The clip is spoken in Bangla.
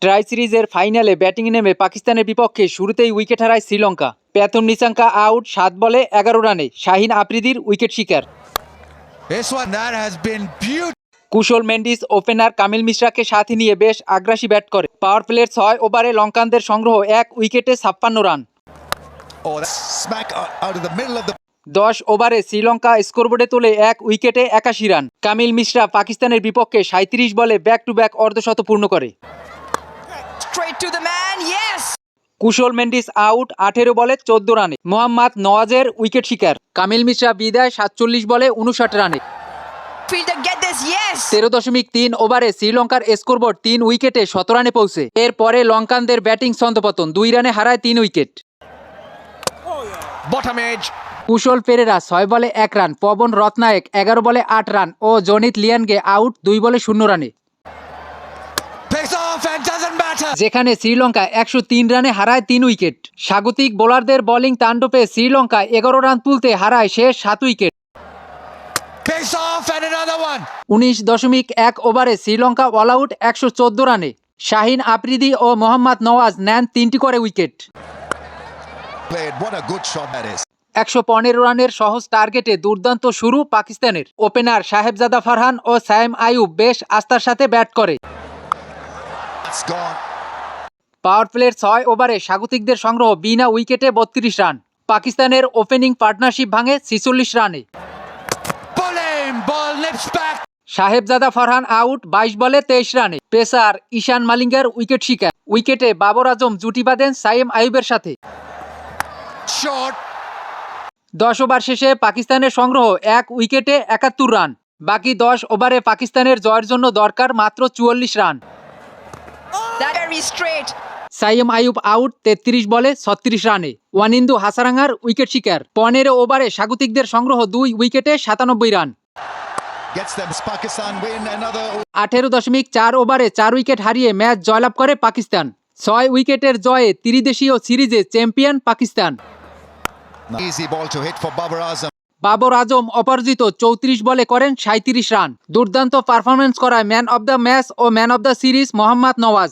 ট্রাই সিরিজের ফাইনালে ব্যাটিং নেমে পাকিস্তানের বিপক্ষে শুরুতেই উইকেট হারায় শ্রীলঙ্কা। প্যাথম নিসাঙ্কা আউট 7 বলে 11 রানে। শাহিন আফ্রিদির উইকেট শিকার। কুশল মেন্ডিস ওপেনার কামিল মিশ্রাকে সাথে নিয়ে বেশ আগ্রাসী ব্যাট করে। পাওয়ার প্লের 6 ওভারে লঙ্কানদের সংগ্রহ 1 উইকেটে 56 রান। 10 ওভারে শ্রীলঙ্কা স্কোরবোর্ডে তোলে 1 উইকেটে 81 রান। কামিল মিশ্রা পাকিস্তানের বিপক্ষে 37 বলে ব্যাক টু ব্যাক অর্ধশত পূর্ণ করে। কুশল মেন্ডিস আউট 18 বলে 14 রানে। মোহাম্মদ নওয়াজের উইকেট শিকার। কামিল মিশ্রা বিদায় 47 বলে 59 রানে। 13.3 ওভারে শ্রীলঙ্কার স্কোরবোর্ড 3 উইকেটে 17 রানে পৌঁছে। এরপরে লঙ্কানদের ব্যাটিং ছন্দপতন, 2 রানে হারায় 3 উইকেট। কুশল পেরেরা 6 বলে 1 রান, পবন রত্নায়েক 11 বলে 8 রান ও জনিত লিয়ানগে আউট 2 বলে 0 রানে। যেখানে শ্রীলঙ্কা 103 রানে হারায় 3 উইকেট। স্বাগতিক বোলারদের বোলিং তাণ্ডবে শ্রীলঙ্কা 11 রান তুলতে হারায় শেষ 7 উইকেট। 19.1 ওভারে শ্রীলঙ্কা অল আউট 114 রানে। শাহিন আফ্রিদি ও মোহাম্মদ নওয়াজ নেন 3টি করে উইকেট। 115 রানের সহজ টার্গেটে দুর্দান্ত শুরু পাকিস্তানের। ওপেনার সাহেবজাদা ফারহান ও সায়েম আইয়ুব বেশ আস্থার সাথে ব্যাট করে। পাওয়ার প্লের 6 ওভারে স্বাগতিকদের সংগ্রহ বিনা উইকেটে 32 রান। পাকিস্তানের ওপেনিং পার্টনারশিপ ভাঙে 46 রানে। সাহেবজাদা ফারহান আউট 22 বলে 23 রানে। পেসার ঈশান মালিঙ্গার উইকেট শিকার। উইকেটে বাবর আজম জুটি বাঁধেন সায়েম আইয়ুবের সাথে। 10 ওভার শেষে পাকিস্তানের সংগ্রহ 1 উইকেটে 71 রান। বাকি 10 ওভারে পাকিস্তানের জয়ের জন্য দরকার মাত্র 44 রান। সায়েম আইয়ুব আউট 33 বলে 36 রানে। ওয়ানিন্দু হাসারাঙ্গার উইকেট শিকার। 15 ওভারে স্বাগতিকদের সংগ্রহ 2 উইকেটে 97 রান। 18.4 ওভারে 4 উইকেট হারিয়ে ম্যাচ জয়লাভ করে পাকিস্তান। 6 উইকেটের জয়ে ত্রিদেশীয় সিরিজে চ্যাম্পিয়ন পাকিস্তান। বাবর আজম অপরাজিত 34 বলে করেন 37 রান। দুর্দান্ত পারফরমেন্স করায় ম্যান অব দ্য ম্যাচ ও man of the series Mohammad Nawaz.